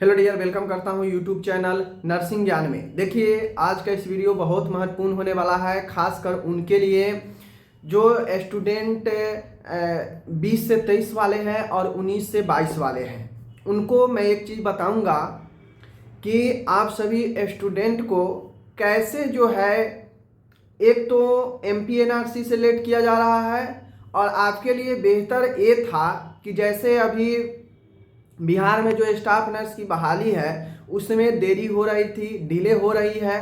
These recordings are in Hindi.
हेलो डियर, वेलकम करता हूं यूट्यूब चैनल नर्सिंग ज्ञान में। देखिए, आज का इस वीडियो बहुत महत्वपूर्ण होने वाला है, खासकर उनके लिए जो स्टूडेंट 20 से 23 वाले हैं और 19 से 22 वाले हैं। उनको मैं एक चीज़ बताऊंगा कि आप सभी स्टूडेंट को कैसे जो है, एक तो MPNRC से लेट किया जा रहा है और आपके लिए बेहतर ये था कि जैसे अभी बिहार में जो स्टाफ नर्स की बहाली है उसमें देरी हो रही थी, डिले हो रही है।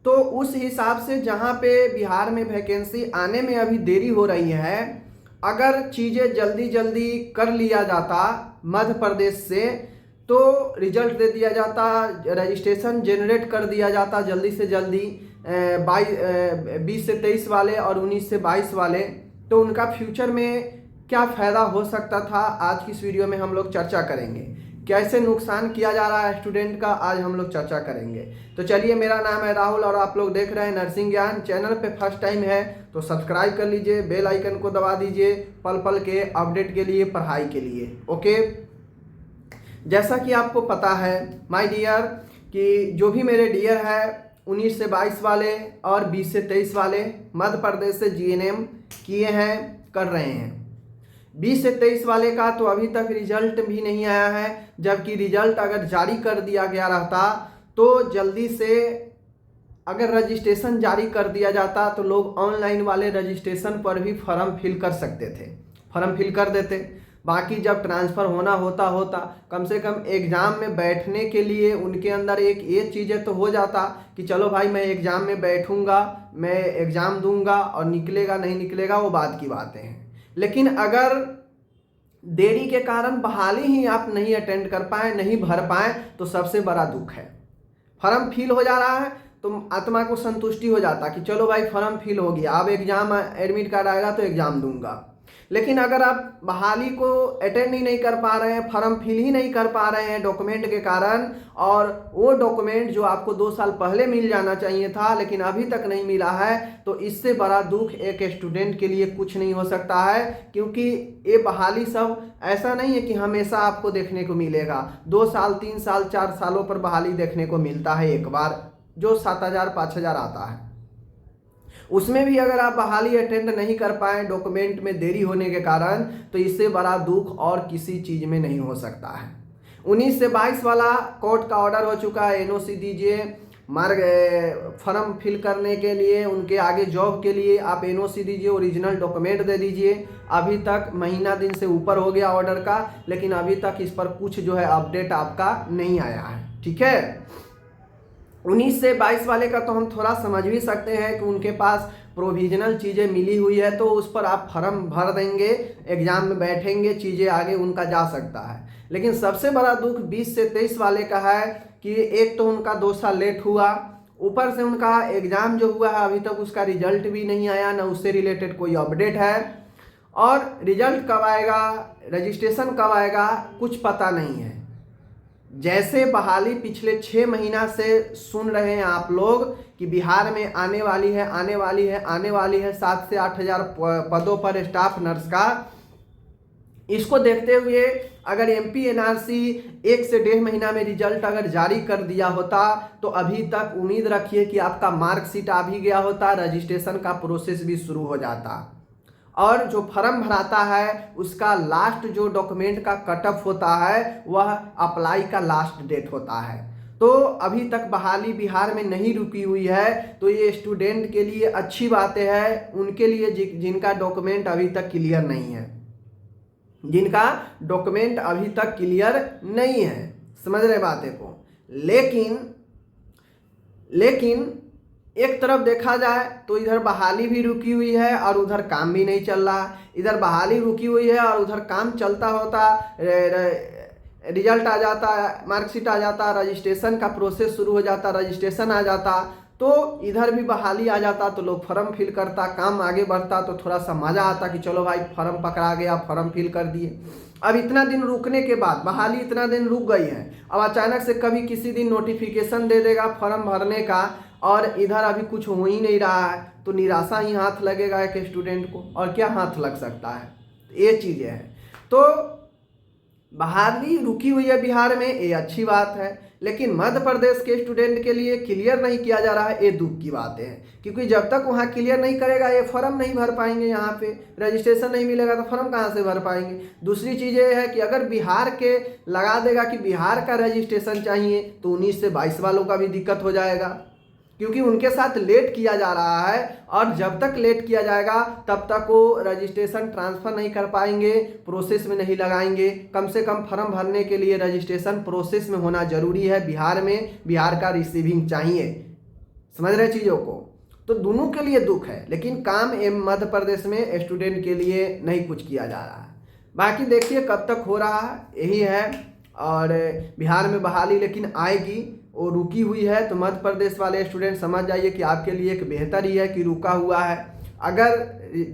तो उस हिसाब से जहाँ पे बिहार में वैकेंसी आने में अभी देरी हो रही है, अगर चीज़ें जल्दी जल्दी कर लिया जाता मध्य प्रदेश से तो रिजल्ट दे दिया जाता, रजिस्ट्रेशन जनरेट कर दिया जाता जल्दी से जल्दी 20 से 23 वाले और 19 से 22 वाले, तो उनका फ्यूचर में क्या फ़ायदा हो सकता था। आज की इस वीडियो में हम लोग चर्चा करेंगे कैसे नुकसान किया जा रहा है स्टूडेंट का, आज हम लोग चर्चा करेंगे। तो चलिए, मेरा नाम है राहुल और आप लोग देख रहे हैं नर्सिंग ज्ञान। चैनल पे फर्स्ट टाइम है तो सब्सक्राइब कर लीजिए, बेल आइकन को दबा दीजिए पल पल के अपडेट के लिए, पढ़ाई के लिए। ओके, जैसा कि आपको पता है माय डियर कि जो भी मेरे डियर है 19 से 22 वाले और 20 से 23 वाले मध्य प्रदेश से GNM किए हैं, कर रहे हैं। 20 से 23 वाले का तो अभी तक रिजल्ट भी नहीं आया है, जबकि रिजल्ट अगर जारी कर दिया गया रहता तो जल्दी से अगर रजिस्ट्रेशन जारी कर दिया जाता तो लोग ऑनलाइन वाले रजिस्ट्रेशन पर भी फॉर्म फिल कर सकते थे, फॉर्म फिल कर देते। बाकी जब ट्रांसफ़र होता कम से कम एग्ज़ाम में बैठने के लिए उनके अंदर एक ये चीज़ें तो हो जाता कि चलो भाई मैं एग्ज़ाम में बैठूंगा, मैं एग्ज़ाम दूंगा और निकलेगा नहीं निकलेगा वो बाद की बातें हैं। लेकिन अगर देरी के कारण बहाली ही आप नहीं अटेंड कर पाए, नहीं भर पाए, तो सबसे बड़ा दुख है। फॉर्म फिल हो जा रहा है तो आत्मा को संतुष्टि हो जाता कि चलो भाई फॉर्म फिल हो गया, अब एग्ज़ाम एडमिट कार्ड आएगा तो एग्ज़ाम दूंगा। लेकिन अगर आप बहाली को अटेंड ही नहीं कर पा रहे हैं, फॉर्म फिल ही नहीं कर पा रहे हैं डॉक्यूमेंट के कारण, और वो डॉक्यूमेंट जो आपको 2 साल पहले मिल जाना चाहिए था लेकिन अभी तक नहीं मिला है, तो इससे बड़ा दुख एक स्टूडेंट के लिए कुछ नहीं हो सकता है। क्योंकि ये बहाली सब ऐसा नहीं है कि हमेशा आपको देखने को मिलेगा। 2 साल 3 साल 4 सालों पर बहाली देखने को मिलता है एक बार, जो 7,000 5,000 आता है। उसमें भी अगर आप बहाली अटेंड नहीं कर पाए डॉक्यूमेंट में देरी होने के कारण, तो इससे बड़ा दुख और किसी चीज़ में नहीं हो सकता है। 19 से 22 वाला कोर्ट का ऑर्डर हो चुका है, NOC दीजिए, मार्ग फॉर्म फिल करने के लिए, उनके आगे जॉब के लिए आप NOC दीजिए, ओरिजिनल डॉक्यूमेंट दे दीजिए। अभी तक महीना दिन से ऊपर हो गया ऑर्डर का, लेकिन अभी तक इस पर कुछ जो है अपडेट आपका नहीं आया है। ठीक है, 19 से 22 वाले का तो हम थोड़ा समझ भी सकते हैं कि उनके पास प्रोविजनल चीज़ें मिली हुई है, तो उस पर आप फॉर्म भर देंगे, एग्ज़ाम में बैठेंगे, चीज़ें आगे उनका जा सकता है। लेकिन सबसे बड़ा दुख 20 से 23 वाले का है कि एक तो उनका 2 साल लेट हुआ, ऊपर से उनका एग्ज़ाम जो हुआ है अभी तक उसका रिजल्ट भी नहीं आया, ना उससे रिलेटेड कोई अपडेट है, और रिजल्ट कब आएगा, रजिस्ट्रेशन कब आएगा, कुछ पता नहीं है। जैसे बहाली पिछले 6 महीना से सुन रहे हैं आप लोग कि बिहार में आने वाली है, आने वाली है, आने वाली है 7 से 8 हज़ार पदों पर स्टाफ नर्स का। इसको देखते हुए अगर MPNRC 1 से 1.5 महीना में रिजल्ट अगर जारी कर दिया होता तो अभी तक उम्मीद रखिए कि आपका मार्कशीट आ भी गया होता, रजिस्ट्रेशन का प्रोसेस भी शुरू हो जाता, और जो फॉर्म भराता है उसका लास्ट जो डॉक्यूमेंट का कट ऑफ होता है वह अप्लाई का लास्ट डेट होता है। तो अभी तक बहाली बिहार में नहीं रुकी हुई है, तो ये स्टूडेंट के लिए अच्छी बातें हैं, उनके लिए जिनका डॉक्यूमेंट अभी तक क्लियर नहीं है, जिनका डॉक्यूमेंट अभी तक क्लियर नहीं है, समझ रहे बातें को। लेकिन एक तरफ देखा जाए तो इधर बहाली भी रुकी हुई है और उधर काम भी नहीं चल रहा। इधर बहाली रुकी हुई है और उधर काम चलता होता, रिजल्ट आ जाता, मार्कशीट आ जाता, रजिस्ट्रेशन का प्रोसेस शुरू हो जाता, रजिस्ट्रेशन आ जाता, तो इधर भी बहाली आ जाता तो लोग फॉर्म फिल करता, काम आगे बढ़ता, तो थोड़ा सा मज़ा आता कि चलो भाई फॉर्म पकड़ा गया, फॉर्म फिल कर दिए। अब इतना दिन रुकने के बाद, बहाली इतना दिन रुक गई है, अब अचानक से कभी किसी दिन नोटिफिकेशन दे देगा फॉर्म भरने का और इधर अभी कुछ हो ही नहीं रहा है, तो निराशा ही हाथ लगेगा एक स्टूडेंट को, और क्या हाथ लग सकता है। ये चीज़ें हैं। तो बहाली रुकी हुई है बिहार में, ये अच्छी बात है, लेकिन मध्य प्रदेश के स्टूडेंट के लिए क्लियर नहीं किया जा रहा है, ये दुख की बात है। क्योंकि जब तक वहाँ क्लियर नहीं करेगा ये फॉर्म नहीं भर पाएंगे, यहाँ पे रजिस्ट्रेशन नहीं मिलेगा तो फॉर्म कहाँ से भर पाएंगे। दूसरी चीज़ ये है कि अगर बिहार के लगा देगा कि बिहार का रजिस्ट्रेशन चाहिए तो 19 से 22 वालों का भी दिक्कत हो जाएगा, क्योंकि उनके साथ लेट किया जा रहा है। और जब तक लेट किया जाएगा तब तक वो रजिस्ट्रेशन ट्रांसफ़र नहीं कर पाएंगे, प्रोसेस में नहीं लगाएंगे। कम से कम फॉर्म भरने के लिए रजिस्ट्रेशन प्रोसेस में होना ज़रूरी है बिहार में, बिहार का रिसीविंग चाहिए। समझ रहे चीज़ों को? तो दोनों के लिए दुख है, लेकिन काम मध्य प्रदेश में स्टूडेंट के लिए नहीं कुछ किया जा रहा है। बाकी देखिए कब तक हो रहा है, यही है। और बिहार में बहाली लेकिन आएगी, वो रुकी हुई है। तो मध्य प्रदेश वाले स्टूडेंट समझ जाइए कि आपके लिए एक बेहतर ही है कि रुका हुआ है। अगर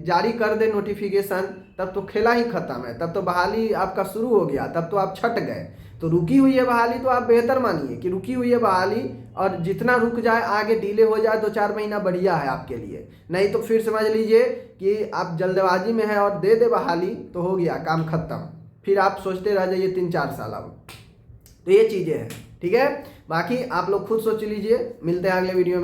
जारी कर दे नोटिफिकेशन तब तो खेला ही ख़त्म है, तब तो बहाली आपका शुरू हो गया, तब तो आप छट गए। तो रुकी हुई है बहाली तो आप बेहतर मानिए कि रुकी हुई है बहाली, और जितना रुक जाए आगे डिले हो जाए 2-4 महीना बढ़िया है आपके लिए। नहीं तो फिर समझ लीजिए कि आप जल्दबाजी में है और दे दे बहाली तो हो गया काम ख़त्म, फिर आप सोचते रह जाइए 3-4 साल। अब तो ये चीज़ें हैं, ठीक है। बाकी आप लोग खुद सोच लीजिए। मिलते हैं अगले वीडियो में।